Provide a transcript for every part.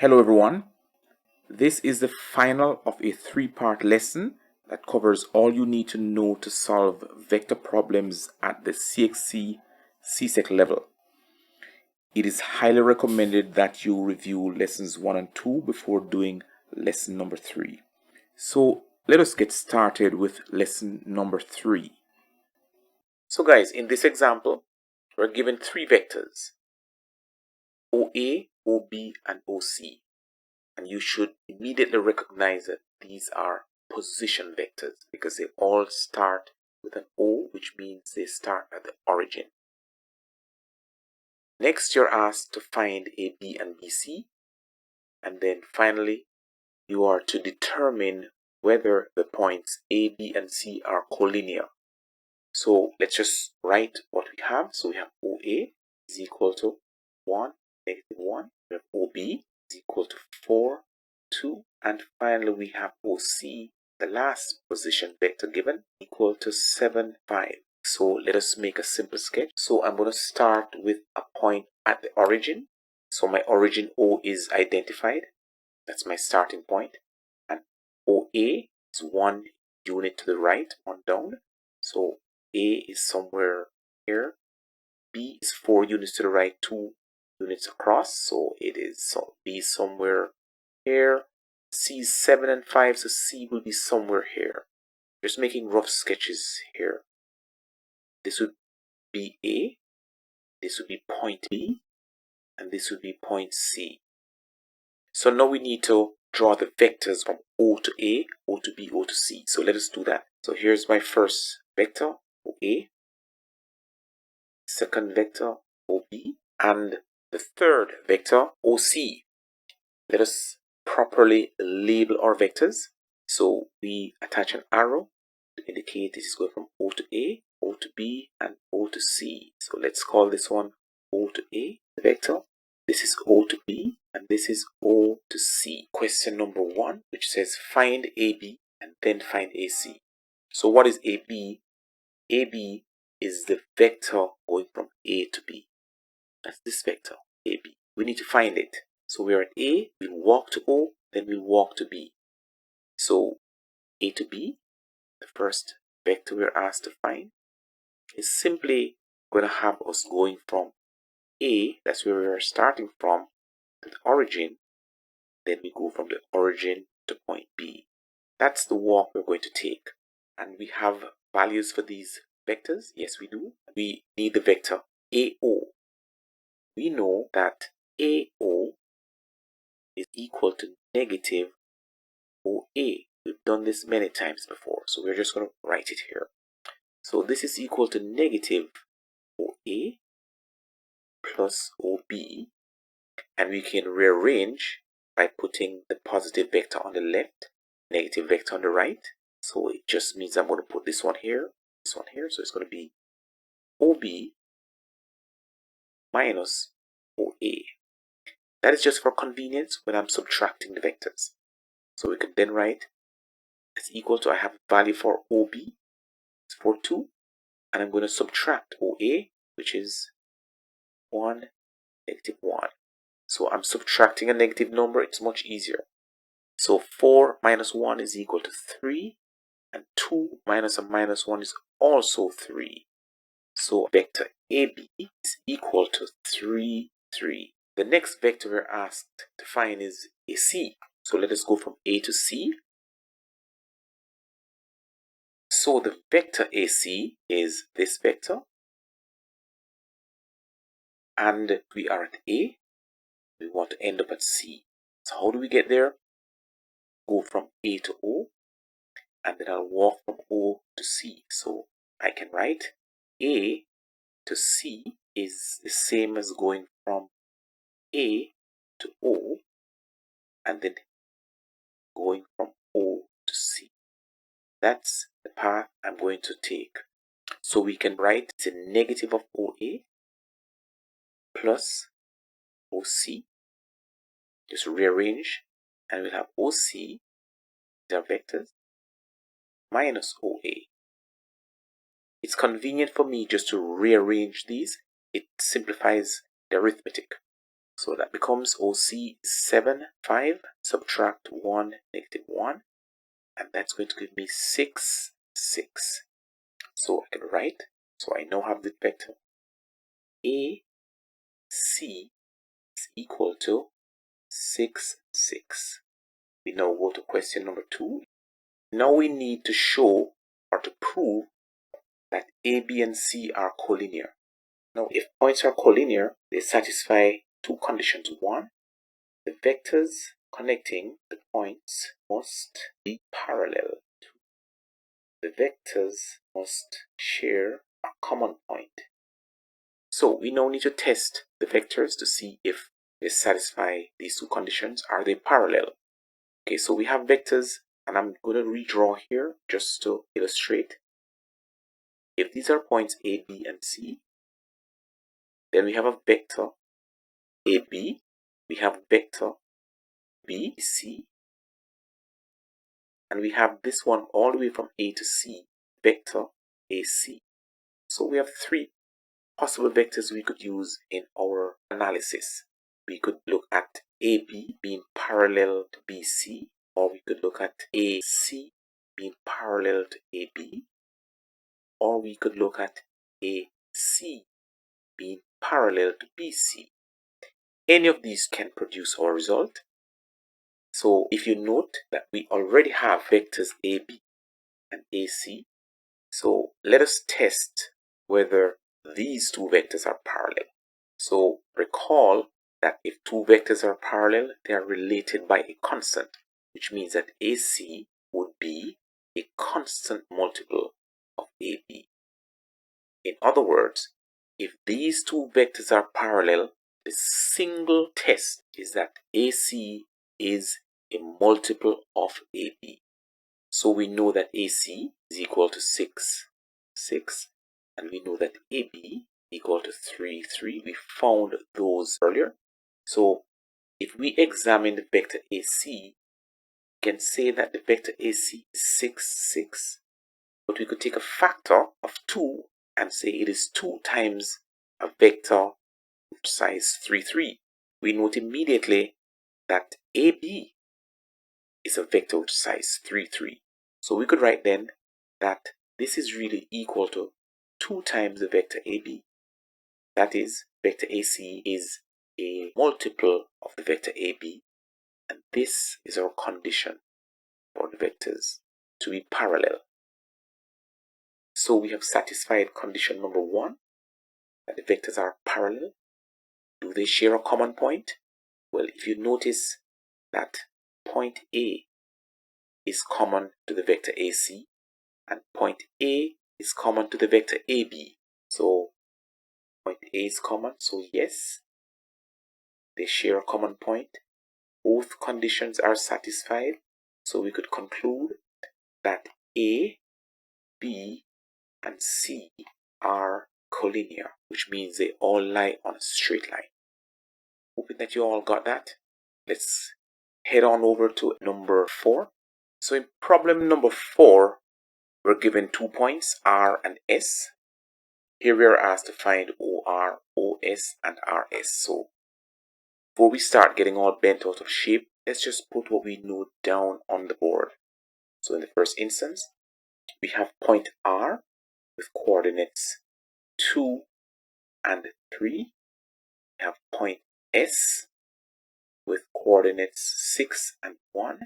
Hello everyone, this is the final of a three-part lesson that covers all you need to know to solve vector problems at the CXC CSEC level. It is highly recommended that you review lessons 1 and 2 before doing lesson number 3. So let us get started with lesson number 3. So guys, in this example, we're given three vectors, OA, OB, and OC. And you should immediately recognize that these are position vectors because they all start with an O, which means they start at the origin. Next, you're asked to find AB and BC. And then finally, you are to determine whether the points A, B, and C are collinear. So let's just write what we have. So we have OA is equal to 1, negative 1. We have OB is equal to 4, 2, and finally we have OC, the last position vector given, equal to 7, 5. So let us make a simple sketch. So I'm going to start with a point at the origin. So my origin O is identified. That's my starting point. And OA is 1 unit to the right, 1 down. So A is somewhere here. B is 4 units to the right, 2 units across. So it is B is somewhere here. C is 7 and 5, so C will be somewhere here. Just making rough sketches here. This would be A, this would be point B, and this would be point C. So now we need to draw the vectors from O to A, O to B, O to C. So let us do that. So here's my first vector, OA, second vector, OB, and the third vector, OC. Let us properly label our vectors. So we attach an arrow to indicate this is going from O to A, O to B, and O to C. So let's call this one O to A, the vector. This is O to B, and this is O to C. Question number 1, which says find AB and then find AC. So what is AB? AB is the vector going from A to B. That's this vector, AB. We need to find it. So we're at A, we'll walk to O, then we'll walk to B. So A to B, the first vector we're asked to find, is simply going to have us going from A, that's where we're starting from, to the origin. Then we go from the origin to point B. That's the walk we're going to take. And we have values for these vectors. Yes, we do. We need the vector AO. We know that AO is equal to negative OA. We've done this many times before, so we're just going to write it here. So this is equal to negative OA plus OB, and we can rearrange by putting the positive vector on the left, negative vector on the right. So it just means I'm going to put this one here, so it's going to be OB minus OA. That is just for convenience when I'm subtracting the vectors. So we can then write it's equal to, I have a value for OB, it's 4, 2, and I'm going to subtract OA, which is 1, negative 1. So I'm subtracting a negative number, it's much easier. So 4 minus 1 is equal to 3, and 2 minus a minus 1 is also 3. So vector AB is equal to 3, 3. The next vector we're asked to find is AC. So let us go from A to C. So the vector AC is this vector. And we are at A. We want to end up at C. So how do we get there? Go from A to O. And then I'll walk from O to C. So I can write A to C is the same as going from A to O and then going from O to C. That's the path I'm going to take. So we can write the negative of OA plus OC. Just rearrange and we'll have OC, their vectors, minus OA. It's convenient for me just to rearrange these. It simplifies the arithmetic. So that becomes OC 7, 5, subtract 1, negative 1, and that's going to give me 6, 6. So I can write, so I now have the vector AC is equal to 6, 6. We now go to question number 2. Now we need to show or to prove that A, B, and C are collinear. Now, if points are collinear, they satisfy two conditions. One, the vectors connecting the points must be parallel. The vectors must share a common point. So we now need to test the vectors to see if they satisfy these two conditions. Are they parallel? Okay, so we have vectors, and I'm going to redraw here just to illustrate. If these are points A, B, and C, then we have a vector AB, we have vector BC, and we have this one all the way from A to C, vector AC. So we have three possible vectors we could use in our analysis. We could look at AB being parallel to BC, or we could look at AC being parallel to AB, or we could look at AC being parallel to BC. Any of these can produce our result. So if you note that we already have vectors AB and AC, so let us test whether these two vectors are parallel. So recall that if two vectors are parallel, they are related by a constant, which means that AC would be a constant multiple of AB. In other words, if these two vectors are parallel, the single test is that AC is a multiple of AB. So we know that AC is equal to 6, 6, and we know that AB equal to 3, 3. We found those earlier. So if we examine the vector AC, we can say that the vector AC is 6, 6. But we could take a factor of 2 and say it is 2 times a vector of size 3, 3. We note immediately that AB is a vector of size 3, 3. So we could write then that this is really equal to 2 times the vector AB. That is, vector AC is a multiple of the vector AB, and this is our condition for the vectors to be parallel. So we have satisfied condition number 1, that the vectors are parallel. Do they share a common point? Well, if you notice that point A is common to the vector AC, and point A is common to the vector AB. So point A is common, so yes, they share a common point. Both conditions are satisfied, so we could conclude that A, B, and C are collinear, which means they all lie on a straight line. Hoping that you all got that. Let's head on over to number 4. So in problem number 4, we're given 2 points, R and S. Here we are asked to find OR, OS, and RS. So before we start getting all bent out of shape, let's just put what we know down on the board. So in the first instance, we have point R with coordinates 2 and 3. We have point S with coordinates 6 and 1.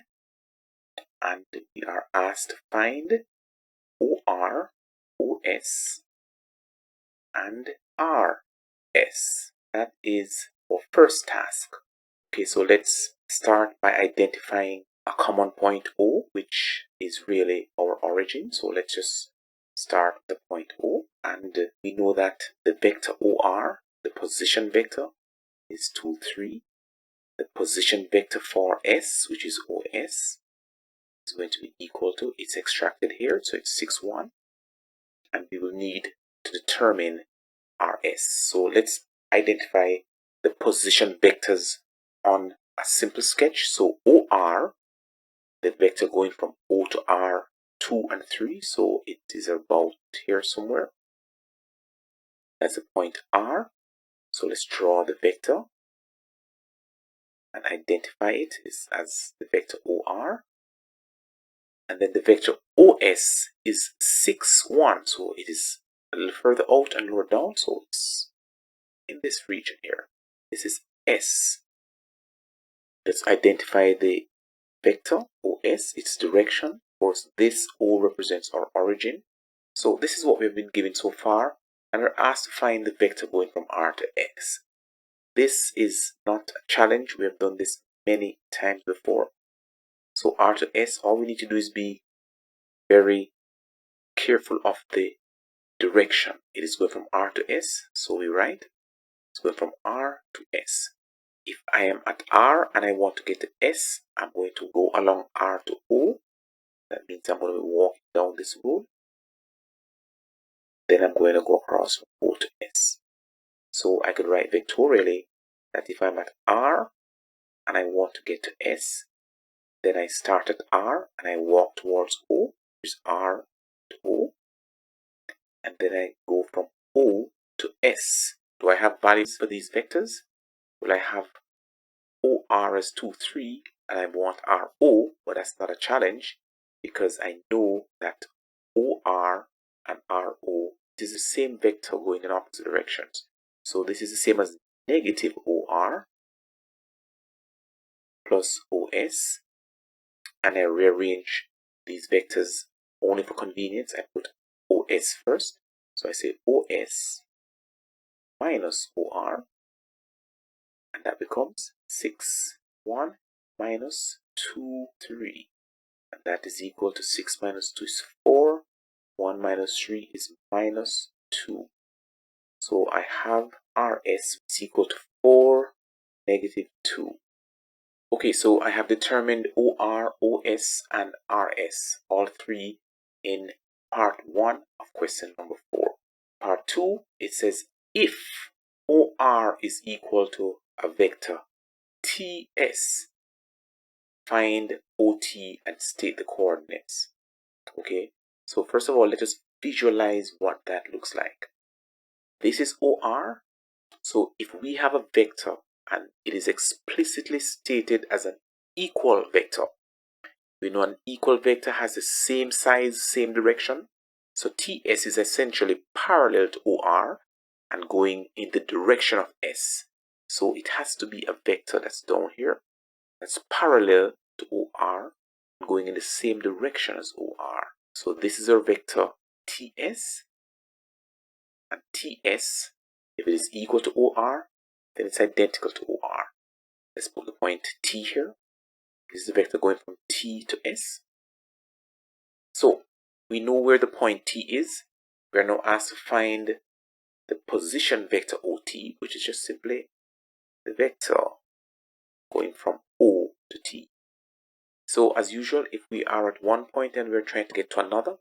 And we are asked to find OR, OS, and RS. That is our first task. Okay, so let's start by identifying a common point O, which is really our origin. So let's just start the point O, and we know that the vector OR, the position vector, is 2, 3. The position vector for S, which is OS, is going to be equal to, it's extracted here, so it's 6, 1. And we will need to determine RS. So let's identify the position vectors on a simple sketch. So OR, the vector going from O to R, 2 and 3. So it is about here somewhere. That's the point R. So let's draw the vector. and identify it as the vector OR. And then the vector OS is 6, 1. So it is a little further out and lower down. So it's in this region here. This is S. Let's identify the vector OS, its direction. Of course, this O represents our origin. So this is what we've been given so far. And we're asked to find the vector going from R to S. This is not a challenge. We have done this many times before. So R to S, all we need to do is be very careful of the direction. It is going from R to S. So we write it's going from R to S. If I am at R and I want to get to S, I'm going to go along R to O. That means I'm going to be walking down this road. Then I'm going to go across from O to S. So I could write vectorially that if I'm at R and I want to get to S, then I start at R and I walk towards O, which is R to O. And then I go from O to S. Do I have values for these vectors? Well, I have OR as 2, 3, and I want RO, but that's not a challenge because I know that OR and RO is the same vector going in opposite directions. So this is the same as negative OR plus OS, and I rearrange these vectors only for convenience. I put OS first, so I say OS minus OR, and that becomes 6, 1 minus 2, 3, and that is equal to 6 minus 2 is 4, 1 minus 3 is minus 2. So I have RS is equal to 4, negative 2. Okay, so I have determined OR, OS, and RS, all three in part 1 of question number 4. Part 2, it says if OR is equal to a vector TS, find OT and state the coordinates. Okay, so first of all, let us visualize what that looks like. This is OR. So if we have a vector and it is explicitly stated as an equal vector, we know an equal vector has the same size, same direction. So TS is essentially parallel to OR and going in the direction of S. So it has to be a vector that's down here, that's parallel to OR, going in the same direction as OR. So this is our vector TS, and TS, if it is equal to OR, then it's identical to OR. Let's put the point T here. This is the vector going from T to S. So we know where the point T is. We are now asked to find the position vector OT, which is just simply the vector going from O to T. So as usual, if we are at one point and we're trying to get to another,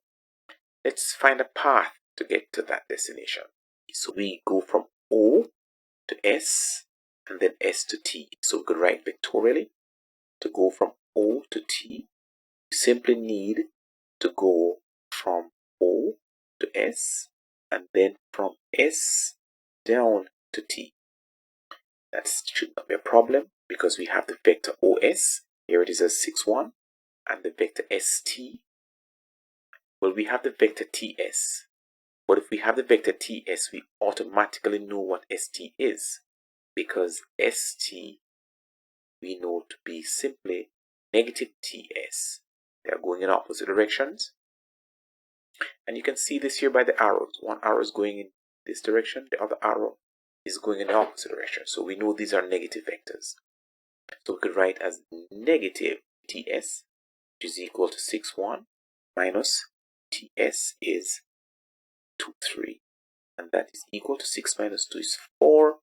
let's find a path to get to that destination. So we go from O to S and then S to T. So we could write vectorially to go from O to T. You simply need to go from O to S and then from S down to T. That should not be a problem because we have the vector OS. Here it is as 6, 1, and the vector ST. Well, we have the vector TS. But if we have the vector TS, we automatically know what ST is, because ST we know to be simply negative TS. They are going in opposite directions. And you can see this here by the arrows. One arrow is going in this direction, the other arrow is going in the opposite direction. So we know these are negative vectors. So we could write as negative TS, which is equal to 6, 1, minus TS is 2, 3. And that is equal to 6 minus 2 is 4.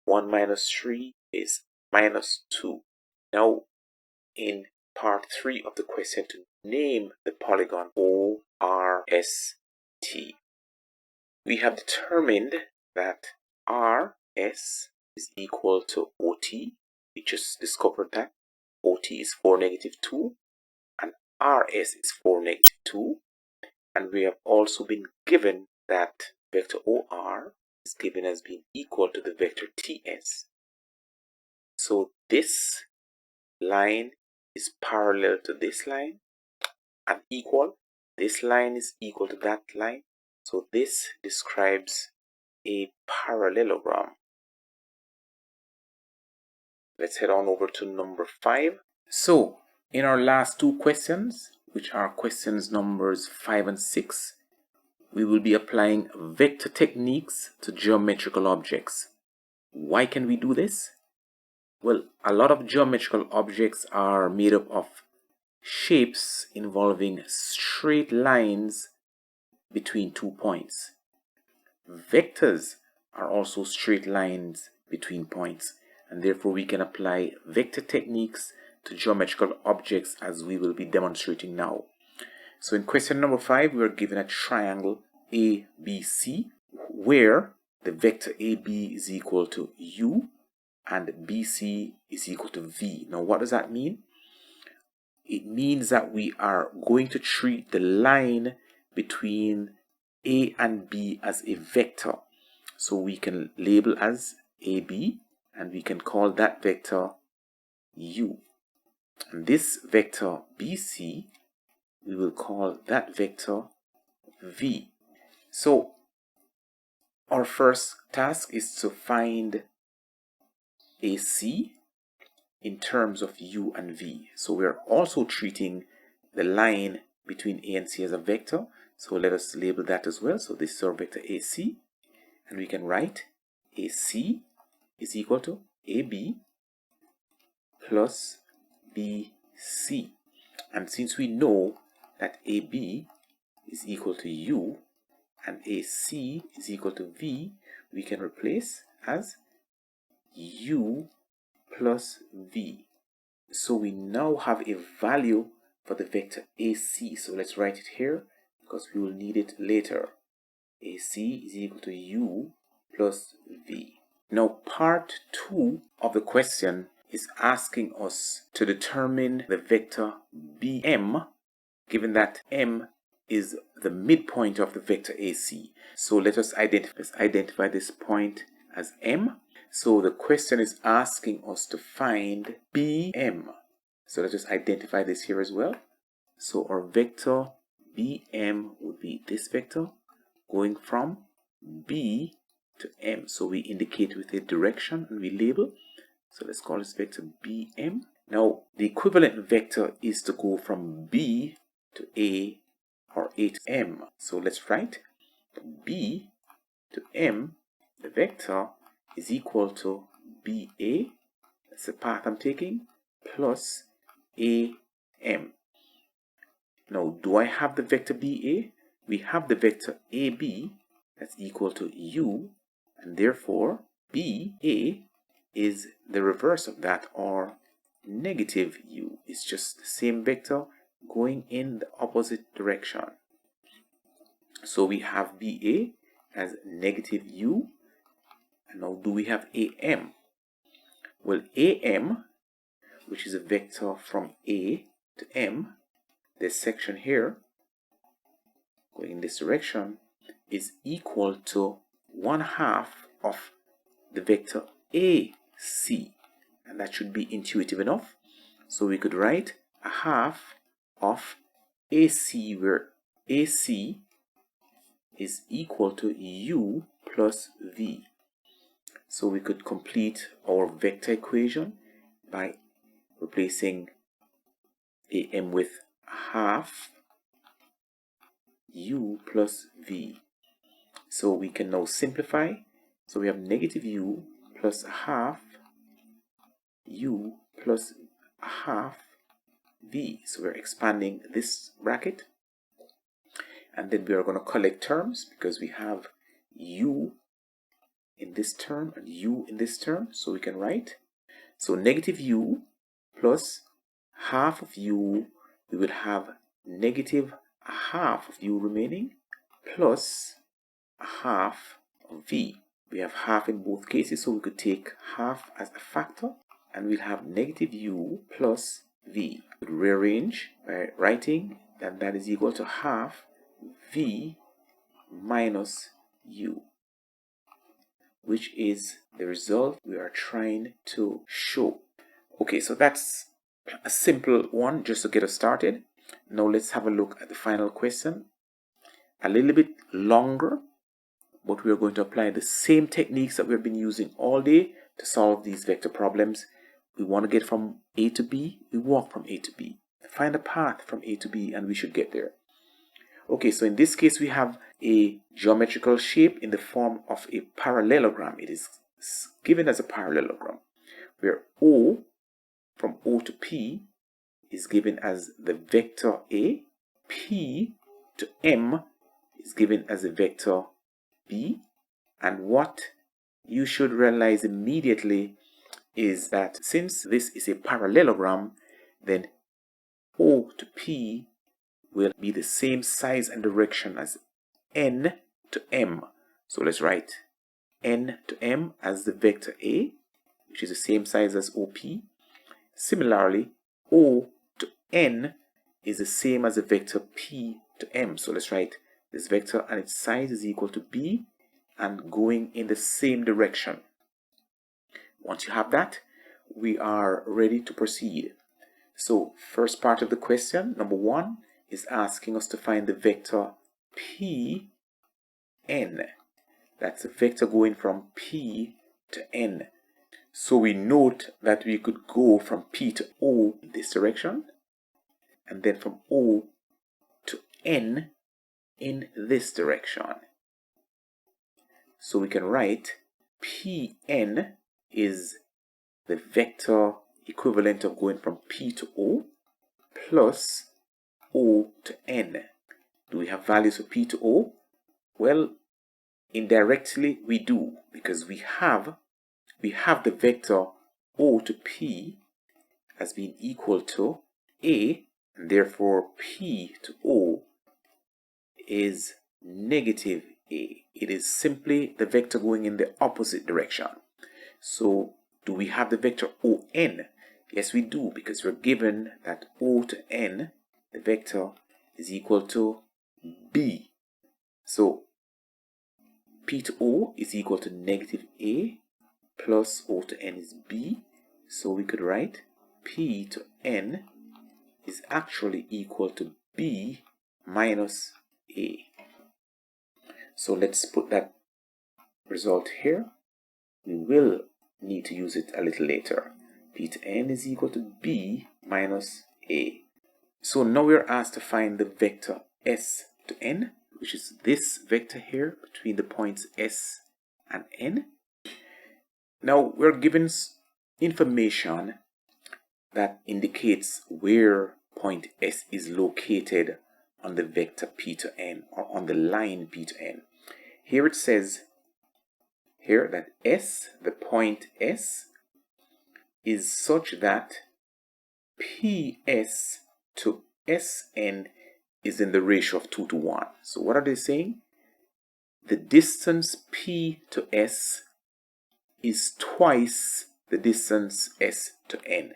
1 minus 3 is minus 2. Now, in part 3 of the question, to name the polygon ORST, we have determined that RS is equal to OT. We just discovered that OT is 4, negative 2, and RS is 4, negative 2. And we have also been given that vector OR is given as being equal to the vector TS. So this line is parallel to this line and equal. This line is equal to that line. So this describes a parallelogram. Let's head on over to number 5. So in our last two questions, which are questions numbers 5 and 6, we will be applying vector techniques to geometrical objects. Why can we do this? Well, a lot of geometrical objects are made up of shapes involving straight lines between 2 points. Vectors are also straight lines between points, and therefore we can apply vector techniques to geometrical objects as we will be demonstrating now. So in question number 5, we are given a triangle ABC where the vector AB is equal to U and BC is equal to V. Now what does that mean? It means that we are going to treat the line between A and B as a vector. So we can label as AB and we can call that vector U. And this vector BC, we will call that vector V. So our first task is to find AC in terms of U and V. So we're also treating the line between A and C as a vector. So let us label that as well. So this is our vector AC, and we can write AC is equal to AB plus BC. And since we know that AB is equal to U and AC is equal to V, we can replace as U plus V. So we now have a value for the vector AC. So let's write it here because we will need it later. AC is equal to U plus V. Now part 2 of the question is asking us to determine the vector BM, given that M is the midpoint of the vector AC. So let us identify this point as M. So the question is asking us to find BM. So let us identify this here as well. So our vector BM would be this vector going from B to M. So we indicate with a direction and we label. So let's call this vector BM. Now the equivalent vector is to go from B to A or A to M. So let's write B to M, the vector, is equal to BA, that's the path I'm taking, plus AM. Now, do I have the vector BA? We have the vector AB, that's equal to U, and therefore BA is the reverse of that, or negative U. It's just the same vector going in the opposite direction. So we have BA as negative U. And now do we have AM? Well, AM, which is a vector from A to M, this section here, going in this direction, is equal to 1/2 of the vector AC. And that should be intuitive enough. So we could write 1/2 of AC, where AC is equal to U plus V. So we could complete our vector equation by replacing AM with 1/2 U plus V. So we can now simplify. So we have negative U plus 1/2 U plus 1/2 V. So we're expanding this bracket. And then we are going to collect terms because we have U in this term and U in this term. So we can write, so negative U plus 1/2 of U, we will have negative 1/2 of U remaining, plus 1/2 of V. We have half in both cases, so we could take half as a factor, and we'll have negative U plus V. We could rearrange by writing that that is equal to 1/2 V minus U, which is the result we are trying to show. Okay, so that's a simple one just to get us started. Now let's have a look at the final question. A little bit longer, but we are going to apply the same techniques that we've been using all day to solve these vector problems. We want to get from A to B, we walk from A to B. Find a path from A to B and we should get there. Okay, so in this case we have a geometrical shape in the form of a parallelogram. It is given as a parallelogram where O from O to P is given as the vector A, P to M is given as a vector B, and what you should realize immediately is that since this is a parallelogram, then O to P will be the same size and direction as N to M. So let's write N to M as the vector A, which is the same size as OP. Similarly, O to N is the same as the vector P to M. So let's write this vector and its size is equal to B and going in the same direction. Once you have that, we are ready to proceed. So first part of the question, number 1, is asking us to find the vector P N. That's a vector going from P to N. So we note that we could go from P to O in this direction, and then from O to N in this direction. So we can write Pn is the vector equivalent of going from P to O plus O to N. Do we have values for P to O? Well, indirectly we do, because we have the vector O to P as being equal to A, and therefore P to O is negative A. It is simply the vector going in the opposite direction. So do we have the vector ON? Yes, we do, because we're given that O to N, the vector, is equal to B. So P to O is equal to negative A plus O to N is B. So we could write P to N is actually equal to B minus A. So let's put that result here. We will need to use it a little later. P to N is equal to B minus A. So now we're asked to find the vector S to N, which is this vector here between the points S and N. Now we're given information that indicates where point S is located on the vector P to N, or on the line P to N. Here it says here that S, the point S, is such that PS to SN is in the ratio of 2 to 1. So what are they saying? The distance P to S is twice the distance S to N.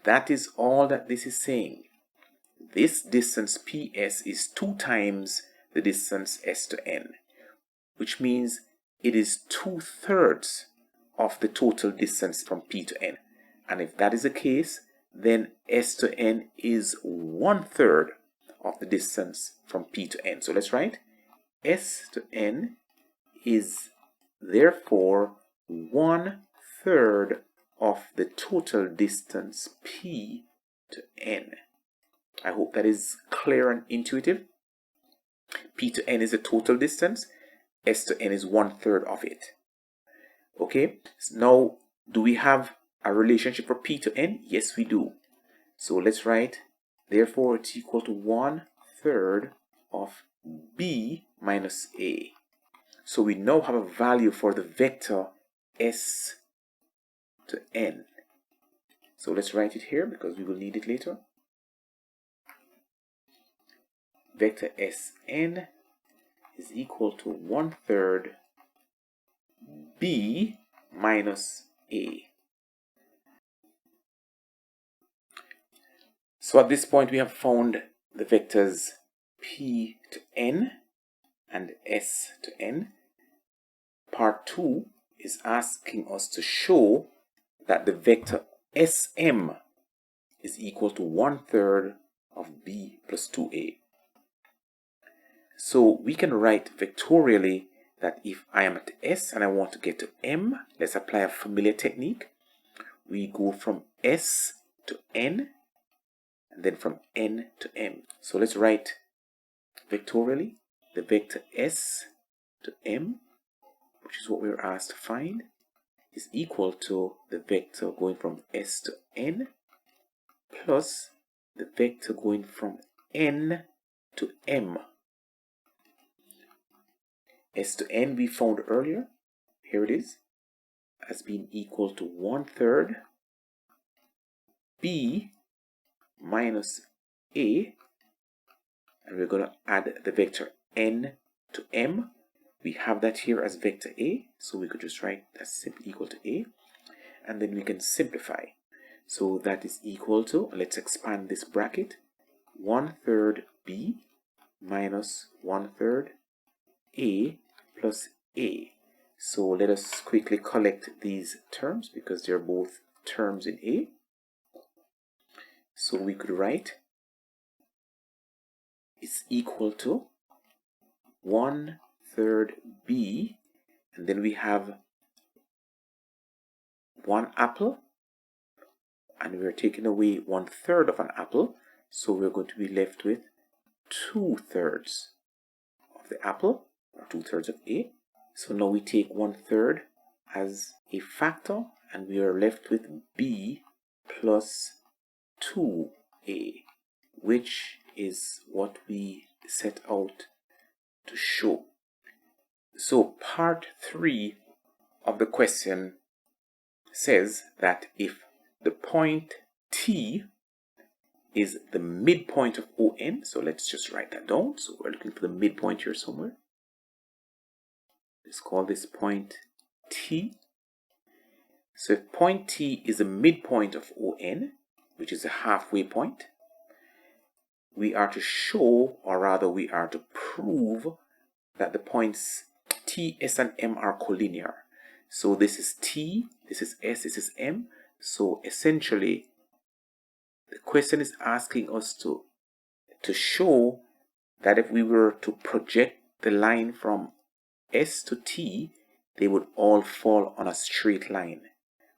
That is all that this is saying. This distance PS is 2 times the distance S to N, which means it is 2/3 of the total distance from P to N. And if that is the case, then S to N is 1/3 of the distance from P to N. So let's write S to N is therefore 1/3 of the total distance P to N. I hope that is clear and intuitive. P to N is the total distance. S to N is 1/3 of it. Okay, so now do we have a relationship for P to N? Yes, we do. So let's write, therefore it's equal to 1/3 of B minus A. So we now have a value for the vector S to N. So let's write it here because we will need it later. Vector Sn is equal to 1/3 B minus A. So at this point we have found the vectors P to N and S to N. Part 2 is asking us to show that the vector SM is equal to 1/3 of b plus 2a. So we can write vectorially that if I am at S and I want to get to M, let's apply a familiar technique. We go from S to N and then from N to M. So let's write vectorially the vector S to M, which is what we were asked to find, is equal to the vector going from S to N plus the vector going from N to M. S to N we found earlier, here it is, as being equal to 1/3 b minus a, and we're going to add the vector N to M. We have that here as vector a, so we could just write that's simply equal to a, and then we can simplify. So that is equal to, let's expand this bracket, 1/3 b minus 1/3 a plus a. So let us quickly collect these terms because they're both terms in a. So we could write it's equal to 1/3 b, and then we have one apple, and we're taking away 1/3 of an apple, so we're going to be left with 2/3 of the apple, or 2/3 of a. So now we take 1/3 as a factor, and we are left with b plus 2a, which is what we set out to show. So part 3 of the question says that if the point T is the midpoint of ON, so let's just write that down. So we're looking for the midpoint here somewhere. Let's call this point T. So if point T is the midpoint of ON, which is a halfway point, we are to show, or rather we are to prove, that the points T, S, and M are collinear. So this is T, this is S, this is M. So essentially, the question is asking us to show that if we were to project the line from S to T, they would all fall on a straight line.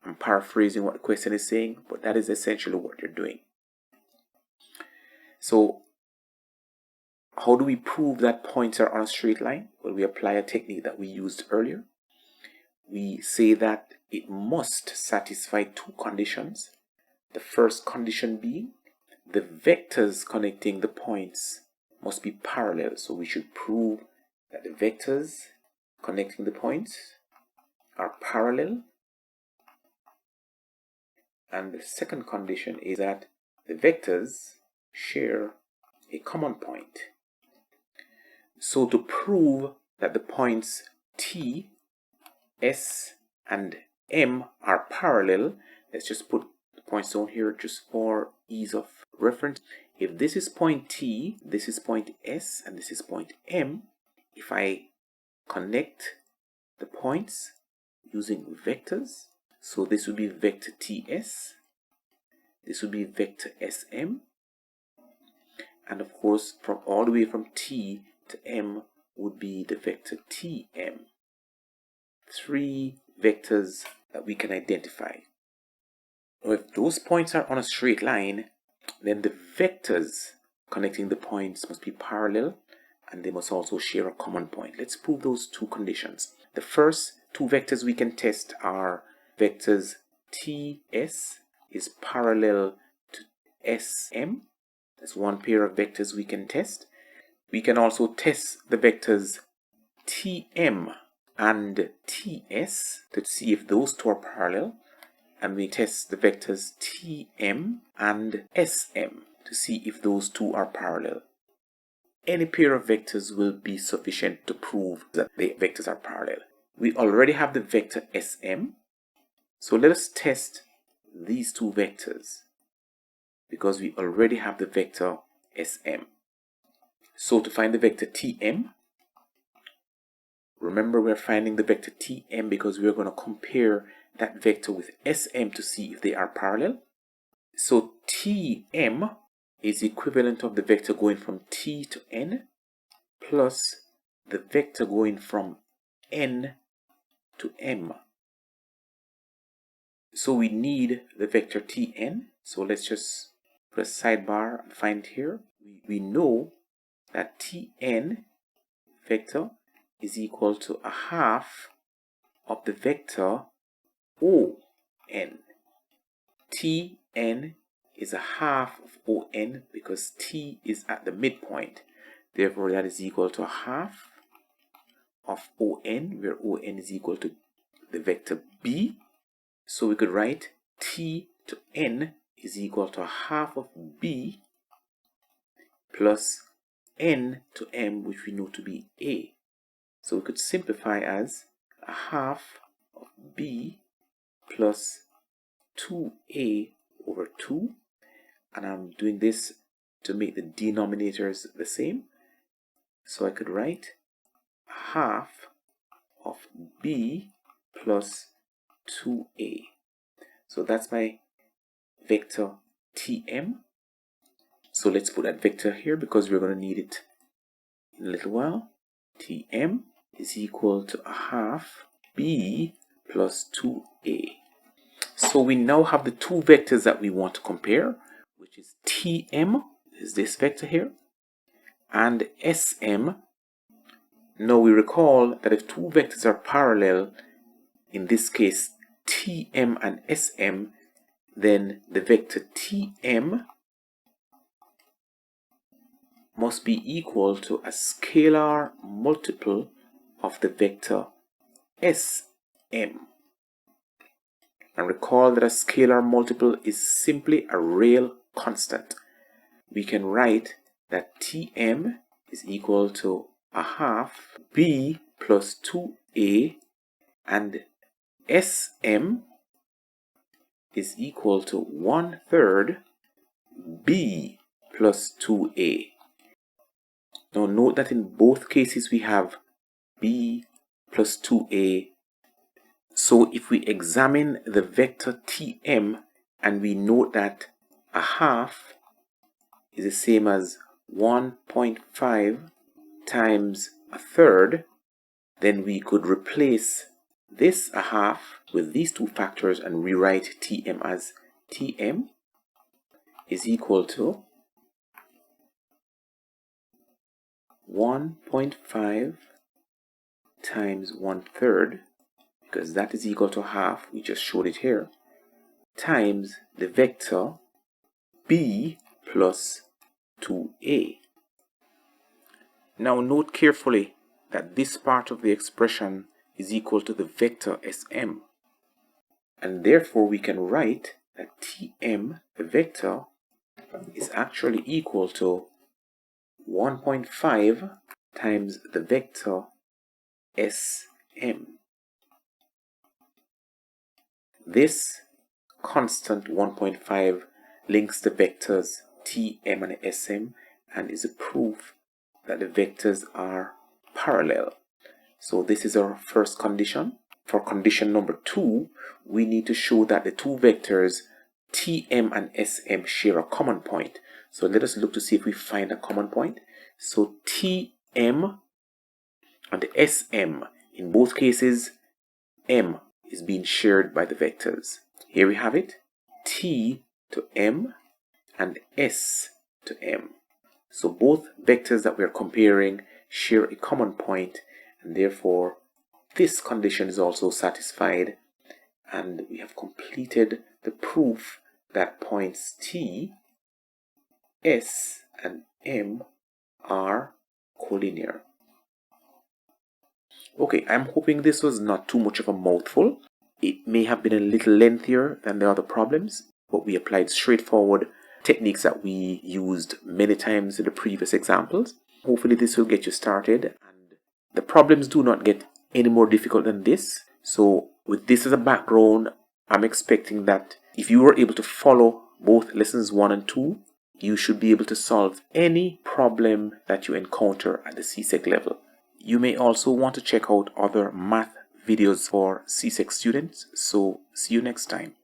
I'm paraphrasing what the question is saying, but that is essentially what you're doing. So how do we prove that points are on a straight line? Well, we apply a technique that we used earlier. We say that it must satisfy two conditions. The first condition being the vectors connecting the points must be parallel. So we should prove that the vectors connecting the points are parallel. And the second condition is that the vectors share a common point. So to prove that the points T, S, and M are parallel, let's just put the points down here just for ease of reference. If this is point T, this is point S, and this is point M, if I connect the points using vectors, so this would be vector TS, this would be vector SM, and of course from all the way from T to M would be the vector TM. Three vectors that we can identify. Now, if those points are on a straight line, then the vectors connecting the points must be parallel, and they must also share a common point. Let's prove those two conditions. The first two vectors we can test are vectors TS is parallel to SM. That's one pair of vectors we can test. We can also test the vectors TM and TS to see if those two are parallel. And we test the vectors TM and SM to see if those two are parallel. Any pair of vectors will be sufficient to prove that the vectors are parallel. We already have the vector SM, so let us test these two vectors because we already have the vector SM. So to find the vector TM, remember we're finding the vector TM because we're going to compare that vector with SM to see if they are parallel. So Tm is equivalent of the vector going from T to N plus the vector going from N to M. So we need the vector Tn. So let's just put a sidebar and find here. We know that Tn vector is equal to a half of the vector On. Tn is a half of On because T is at the midpoint. Therefore, that is equal to a half of On, where On is equal to the vector B. So we could write T to N is equal to a half of B plus N to M, which we know to be A. So we could simplify as a half of B plus 2A over 2. And I'm doing this to make the denominators the same. So I could write half of B plus 2A. So that's my vector Tm. So let's put that vector here because we're going to need it in a little while. Tm is equal to a half B plus 2A. So we now have the two vectors that we want to compare, which is Tm, is this vector here, and Sm. Now we recall that if two vectors are parallel, in this case Tm and Sm, then the vector Tm must be equal to a scalar multiple of the vector Sm. And recall that a scalar multiple is simply a real constant. We can write that Tm is equal to a half B plus 2A and Sm is equal to 1/3 B plus 2A. Now note that in both cases we have B plus 2A. So if we examine the vector Tm and we note that a half is the same as 1.5 times a third, then we could replace this a half with these two factors and rewrite Tm as Tm is equal to 1.5 times 1/3, because that is equal to half, we just showed it here, times the vector B plus 2A. Now note carefully that this part of the expression is equal to the vector Sm, and therefore we can write that Tm, the vector, is actually equal to 1.5 times the vector Sm. This constant 1.5 links the vectors Tm and Sm and is a proof that the vectors are parallel. So this is our first condition. For condition number 2, we need to show that the two vectors Tm and Sm share a common point. So let us look to see if we find a common point. So Tm and Sm, in both cases, M is being shared by the vectors. Here we have it, T to M and S to M. So both vectors that we're comparing share a common point, and therefore this condition is also satisfied, and we have completed the proof that points T, S, and M are collinear. Okay, I'm hoping this was not too much of a mouthful. It may have been a little lengthier than the other problems, but we applied straightforward techniques that we used many times in the previous examples. Hopefully this will get you started, and the problems do not get any more difficult than this. So with this as a background, I'm expecting that if you were able to follow both lessons 1 and 2, you should be able to solve any problem that you encounter at the CSEC level. You may also want to check out other math videos for CSEC students, so see you next time.